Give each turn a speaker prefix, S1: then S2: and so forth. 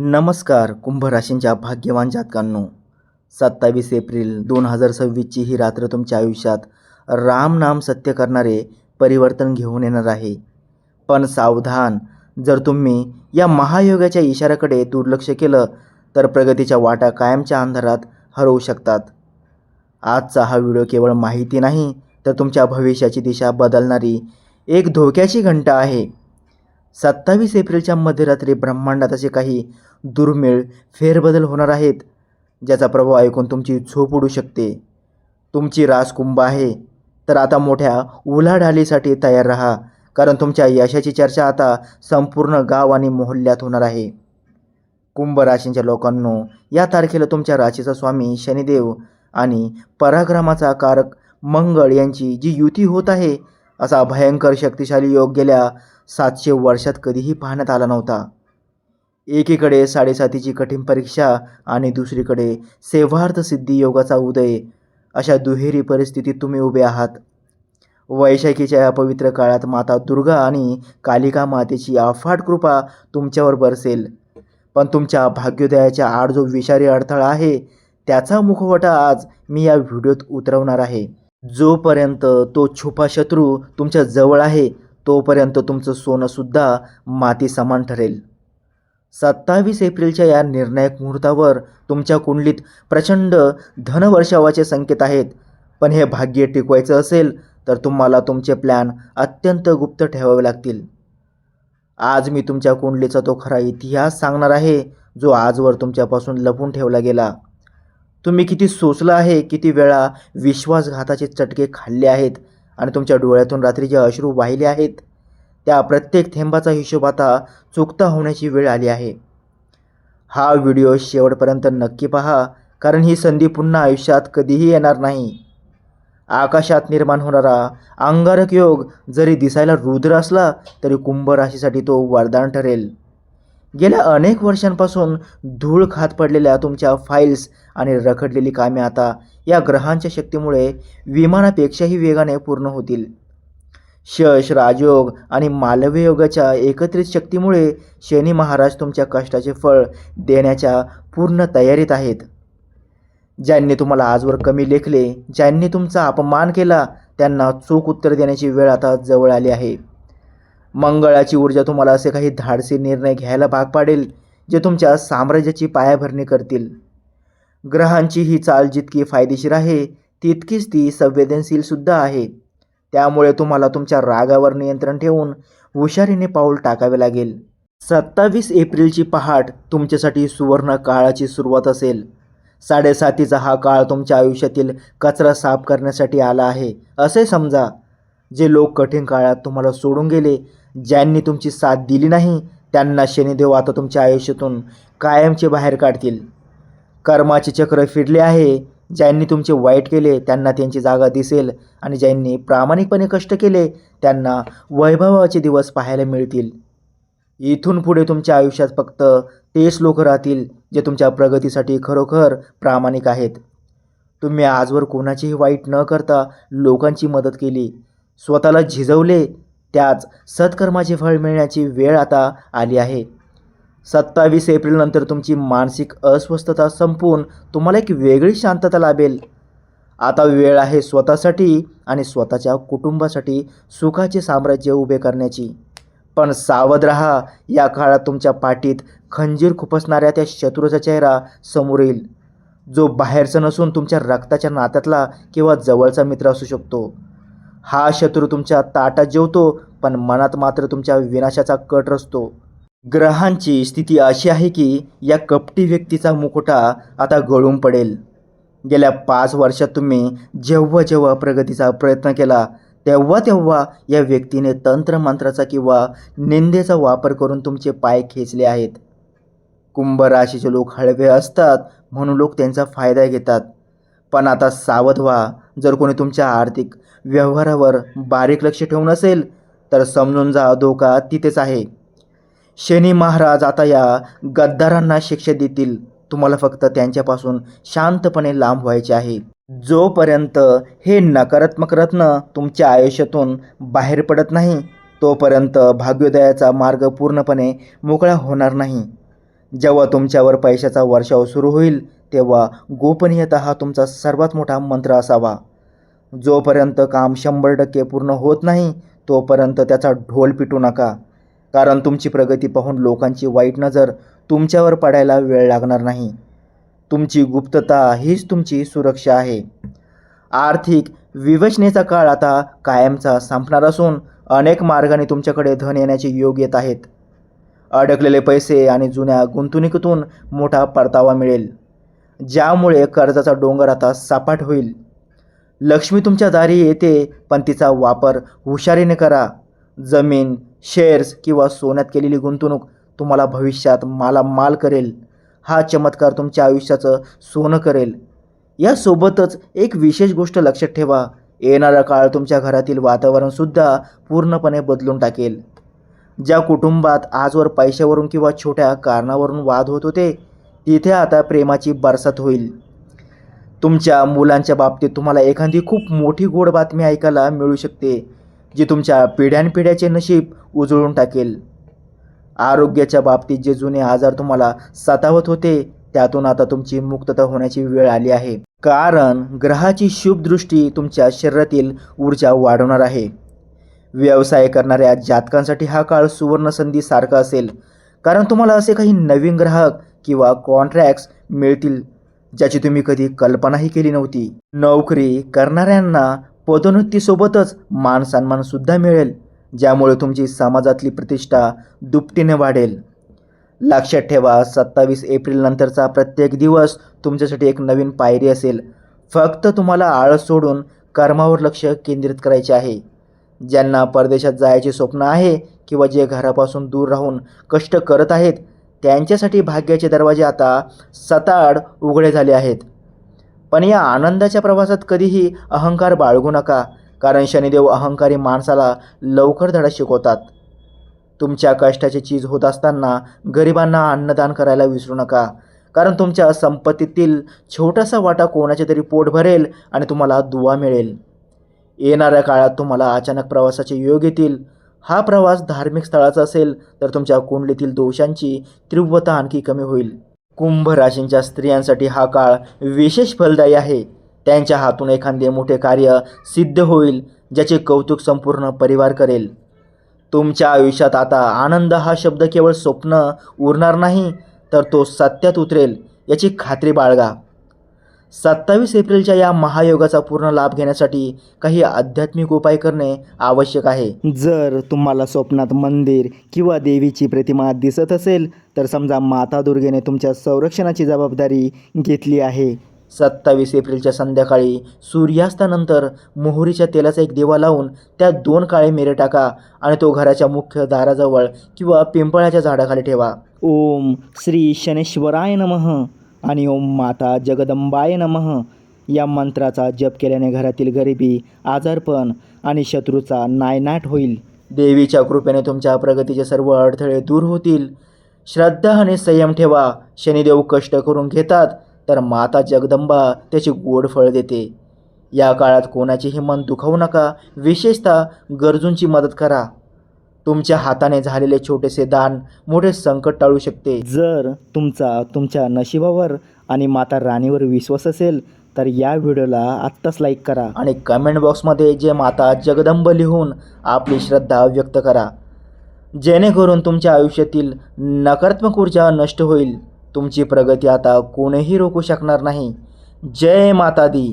S1: नमस्कार कुंभ राशींच्या भाग्यवान जातकांनो, 27 एप्रिल 2026ची ही रात्र तुमच्या आयुष्यात राम नाम सत्य करणारे परिवर्तन घेऊन येणार आहे. पण सावधान, जर तुम्ही या महायोगाच्या इशाऱ्याकडे दुर्लक्ष केलं तर प्रगतीच्या वाटा कायमच्या अंधारात हरवू शकतात. आजचा हा व्हिडिओ केवळ माहिती नाही तर तुमच्या भविष्याची दिशा बदलणारी एक धोक्याची घंटा आहे. 27 एप्रिलच्या मध्यरात्री ब्रह्मांडात असे काही दुर्मिळ फेरबदल होणार आहेत ज्याचा प्रभाव ऐकून तुमची झोप उडू शकते. तुमची रास कुंभ आहे, तर आता मोठ्या उलाढालीसाठी तयार राहा, कारण तुमच्या यशाची चर्चा आता संपूर्ण गाव आणि मोहल्ल्यात होणार आहे. कुंभ राशींच्या लोकांनो, या तारखेला तुमच्या राशीचा स्वामी शनिदेव आणि पराक्रमाचा कारक मंगळ यांची जी युती होत आहे, असा भयंकर शक्तिशाली योग गेल्या 700 वर्षात कधीही पाहण्यात आला नव्हता. एकीकडे साडेसातीची कठीण परीक्षा आणि दुसरीकडे सेवार्थ सिद्धी योगाचा उदय, अशा दुहेरी परिस्थितीत तुम्ही उभे आहात. वैशाखीच्या या पवित्र काळात माता दुर्गा आणि कालिका मातेची अफाट कृपा तुमच्यावर बरसेल. पण तुमच्या भाग्योदयाच्या आड जो विषारी अडथळा आहे, त्याचा मुखवटा आज मी या व्हिडिओत उतरवणार आहे. जोपर्यंत तो छुपा शत्रू तुमच्या जवळ आहे, तोपर्यंत तुमचं सोनंसुद्धा माती समान ठरेल. 27 एप्रिलच्या या निर्णायक मुहूर्तावर तुमच्या कुंडलीत प्रचंड धनवर्षावाचे संकेत आहेत. पण हे भाग्य टिकवायचं असेल तर तुम्हाला तुमचे प्लॅन अत्यंत गुप्त ठेवावे लागतील. आज मी तुमच्या कुंडलीचा तो खरा इतिहास सांगणार आहे, जो आजवर तुमच्यापासून लपून ठेवला गेला. तुम्ही किती सोचलं आहे, किती वेळा विश्वासघाताचे चटके खाल्ले आहेत आणि तुमच्या डोळ्यातून रात्री जे अश्रू वाहिले आहेत, त्या प्रत्येक थेंबाचा हिशोब आता चुकता होण्याची वेळ आली आहे. हा व्हिडिओ शेवटपर्यंत नक्की पहा, कारण ही संधी पुन्हा आयुष्यात कधीही येणार नाही. आकाशात निर्माण होणारा अंगारक योग जरी दिसायला रुद्र असला तरी कुंभ राशीसाठी तो वरदान ठरेल. गेल्या अनेक वर्षांपासून धूळ खात पडलेल्या तुमच्या फाईल्स आणि रखडलेली कामे आता या ग्रहांच्या शक्तीमुळे विमानापेक्षाही वेगाने पूर्ण होतील. यश, राजयोग आणि मालव्य योगाच्या एकत्रित शक्तीमुळे शनी महाराज तुमच्या कष्टाचे फळ देण्याच्या पूर्ण तयारीत आहेत. ज्यांनी तुम्हाला आजवर कमी लेखले, ज्यांनी तुमचा अपमान केला, त्यांना चोख उत्तर देण्याची वेळ आता जवळ आली आहे. मंगळाची ऊर्जा तुम्हाला असे काही धाडसी निर्णय घ्यायला भाग पाडेल जे तुमच्या साम्राज्याची पायाभरणी करतील. ग्रहांची ही चाल जितकी फायदेशीर आहे, तितकीच ती संवेदनशील सुद्धा आहे. त्यामुळे तुम्हाला तुमच्या रागावर नियंत्रण ठेवून हुशारीने पाऊल टाकावे लागेल. 27 एप्रिलची पहाट तुमच्यासाठी सुवर्ण काळाची सुरुवात असेल. साडेसातीचा हा काळ तुमच्या आयुष्यातील कचरा साफ करण्यासाठी आला आहे असे समजा. जे लोक कठीण काळात तुम्हाला सोडून गेले, ज्यांनी तुमची साथ दिली नाही, त्यांना शनिदेव आता तुमच्या आयुष्यातून कायमचे बाहेर काढतील. कर्माचे चक्र फिरले आहे. ज्यांनी तुमचे वाईट केले त्यांना त्यांची जागा दिसेल आणि ज्यांनी प्रामाणिकपणे कष्ट केले त्यांना वैभवाचे दिवस पाहायला मिळतील. इथून पुढे तुमच्या आयुष्यात फक्त तेच लोक राहतील जे तुमच्या प्रगतीसाठी खरोखर प्रामाणिक आहेत. तुम्ही आजवर कोणाचीही वाईट न करता लोकांची मदत केली, स्वतःला झिजवले, त्याच सत्कर्माचे फळ मिळण्याची वेळ आता आली आहे. 27 एप्रिलनंतर तुमची मानसिक अस्वस्थता संपून तुम्हाला एक वेगळी शांतता लाभेल. आता वेळ आहे स्वतःसाठी आणि स्वतःच्या कुटुंबासाठी सुखाचे साम्राज्य उभे करण्याची. पण सावध राहा, या काळात तुमच्या पाठीत खंजीर खुपसणाऱ्या त्या शत्रूचा चेहरा समोर येईल, जो बाहेरचा नसून तुमच्या रक्ताच्या नात्यातला किंवा जवळचा मित्र असू शकतो. हा शत्रू तुमच्या ताटात जेवतो, पण मनात मात्र तुमच्या विनाशाचा कट रचतो. ग्रहांची स्थिती अशी आहे की या कपटी व्यक्तीचा मुकुटा आता गळून पडेल. गेल्या 5 वर्षात तुम्ही जेव्हा जेव्हा प्रगतीचा प्रयत्न केला, तेव्हा तेव्हा या व्यक्तीने तंत्रमंत्राचा किंवा निंदेचा वापर करून तुमचे पाय खेचले आहेत. कुंभ राशीचे लोक हळवे असतात म्हणून लोक त्यांचा फायदा घेतात. पण आता सावध व्हा, जर कोणी तुमच्या आर्थिक व्यवहारावर बारीक लक्ष ठेवून असेल तर समजून जा, धोका तिथेच आहे. शनी महाराज आता या गद्दारांना शिक्षा देतील. तुम्हाला फक्त त्यांच्यापासून शांतपणे लांब व्हायचे आहे. जोपर्यंत हे नकारात्मक रत्न तुमच्या आयुष्यातून बाहेर पडत नाही, तोपर्यंत भाग्योदयाचा मार्ग पूर्णपणे मोकळा होणार नाही. जेव्हा तुमच्यावर पैशाचा वर्षाव सुरू होईल तेव्हा गोपनीयता हा तुमचा सर्वात मोठा मंत्र असावा. जोपर्यंत काम 100% पूर्ण होत नाही तोपर्यंत त्याचा ढोल पिटू नका, कारण तुमची प्रगती पाहून लोकांची वाईट नजर तुमच्यावर पडायला वेळ लागणार नाही. तुमची गुप्तता हीच तुमची सुरक्षा आहे. आर्थिक विवेचनेचा काळ आता कायमचा संपणार असून अनेक मार्गाने तुमच्याकडे धन येण्याचे योग येत आहेत. अडकलेले पैसे आणि जुन्या गुंतवणुकीतून मोठा परतावा मिळेल, ज्यामुळे कर्जाचा डोंगर आता सपाट होईल. लक्ष्मी तुमच्या दारी येते, पण तिचा वापर हुशारीने करा. जमीन, शेअर्स किंवा सोन्यात केलेली गुंतवणूक तुम्हाला भविष्यात मालामाल करेल. हा चमत्कार तुमच्या आयुष्याचं सोनं करेल. यासोबतच एक विशेष गोष्ट लक्षात ठेवा, येणारा काळ तुमच्या घरातील वातावरणसुद्धा पूर्णपणे बदलून टाकेल. ज्या कुटुंबात आजवर पैशावरून किंवा छोट्या कारणावरून वाद होत होते, तिथे आता प्रेमाची बरसात होईल. तुमच्या मुलांच्या बाबतीत तुम्हाला एखादी खूप मोठी गोड बातमी ऐकायला मिळू शकते, जी तुमच्या पिढ्यानपिढ्याचे नशीब उजळून टाकेल. आरोग्याच्या बाबतीत जे जुने आजार तुम्हाला सतावत होते त्यातून आता तुमची मुक्तता होण्याची वेळ आली आहे, कारण ग्रहाची शुभ दृष्टी तुमच्या शरीरातील ऊर्जा वाढवणार आहे. व्यवसाय करणाऱ्या जातकांसाठी हा काळ सुवर्ण संधी सारखा असेल, कारण तुम्हाला असे काही नवीन ग्राहक किंवा कॉन्ट्रॅक्ट्स मिळतील ज्याची तुम्ही कधी कल्पनाही केली नव्हती. नोकरी करणाऱ्यांना पदोन्नतीसोबतच मान सन्मानसुद्धा मिळेल, ज्यामुळे तुमची समाजातली प्रतिष्ठा दुपटीने वाढेल. लक्षात ठेवा, 27 एप्रिल नंतरचा प्रत्येक दिवस तुमच्यासाठी एक नवीन पायरी असेल. फक्त तुम्हाला आळस सोडून कर्मावर लक्ष केंद्रित करायचे आहे. ज्यांना परदेशात जायचे स्वप्न आहे किंवा जे घरापासून दूर राहून कष्ट करत आहेत, त्यांच्यासाठी भाग्याचे दरवाजे आता सताड उघडे झाले आहेत. पण या आनंदाच्या प्रवासात कधीही अहंकार बाळगू नका, कारण शनिदेव अहंकारी माणसाला लवकर धडा शिकवतात. तुमच्या कष्टाची चीज होत असताना गरिबांना अन्नदान करायला विसरू नका, कारण तुमच्या संपत्तीतील छोटासा वाटा कोणाचे तरी पोट भरेल आणि तुम्हाला दुवा मिळेल. येणाऱ्या काळात तुम्हाला अचानक प्रवासाचे योग येतील. हा प्रवास धार्मिक स्थळाचा असेल तर तुमच्या कुंडलीतील दोषांची तीव्रता आणखी कमी होईल. कुंभ राशींच्या स्त्रियांसाठी हा काळ विशेष फलदायी आहे. त्यांच्या हातून एखादे मोठे कार्य सिद्ध होईल, ज्याचे कौतुक संपूर्ण परिवार करेल. तुमच्या आयुष्यात आता आनंद हा शब्द केवळ स्वप्न उरणार नाही, तर तो सत्यात उतरेल याची खात्री बाळगा. 27 एप्रिलच्या या महायोगाचा पूर्ण लाभ घेण्यासाठी काही आध्यात्मिक उपाय करणे आवश्यक आहे. जर तुम्हाला स्वप्नात मंदिर किंवा देवीची प्रतिमा दिसत असेल तर समजा माता दुर्गेने तुमच्या संरक्षणाची जबाबदारी घेतली आहे. 27 एप्रिलच्या संध्याकाळी सूर्यास्तानंतर मोहरीच्या तेलाचा एक दिवा लावून त्यात 2 काळे मिरे टाका आणि तो घराच्या मुख्य दाराजवळ किंवा पिंपळाच्या झाडाखाली ठेवा. ओम श्री शनेश्वराय नमः आणि ओम माता जगदंबाय नमः या मंत्राचा जप केल्याने घरातील गरिबी, आजारपण आणि शत्रूचा नायनाट होईल. देवीच्या कृपेने तुमच्या प्रगतीचे सर्व अडथळे दूर होतील. श्रद्धा आणि संयम ठेवा. शनिदेव कष्ट करून घेतात तर माता जगदंबा त्याची गोड फळ देते. या काळात कोणाचेही मन दुखावू नका, विशेषतः गरजूंची मदत करा. तुमच्या हाताने झालेले छोटेसे दान मोठे संकट टाळू शकते. जर तुमच्या नशिबावर आणि माता राणीवर विश्वास असेल तर या व्हिडिओला आत्ताच लाईक करा आणि कमेंट बॉक्समध्ये जय माता जगदंब लिहून आपली श्रद्धा व्यक्त करा, जेणेकरून तुमच्या आयुष्यातील नकारात्मक ऊर्जा नष्ट होईल. तुमची प्रगती आता कोणीही रोखू शकणार नाही. जय माता दी.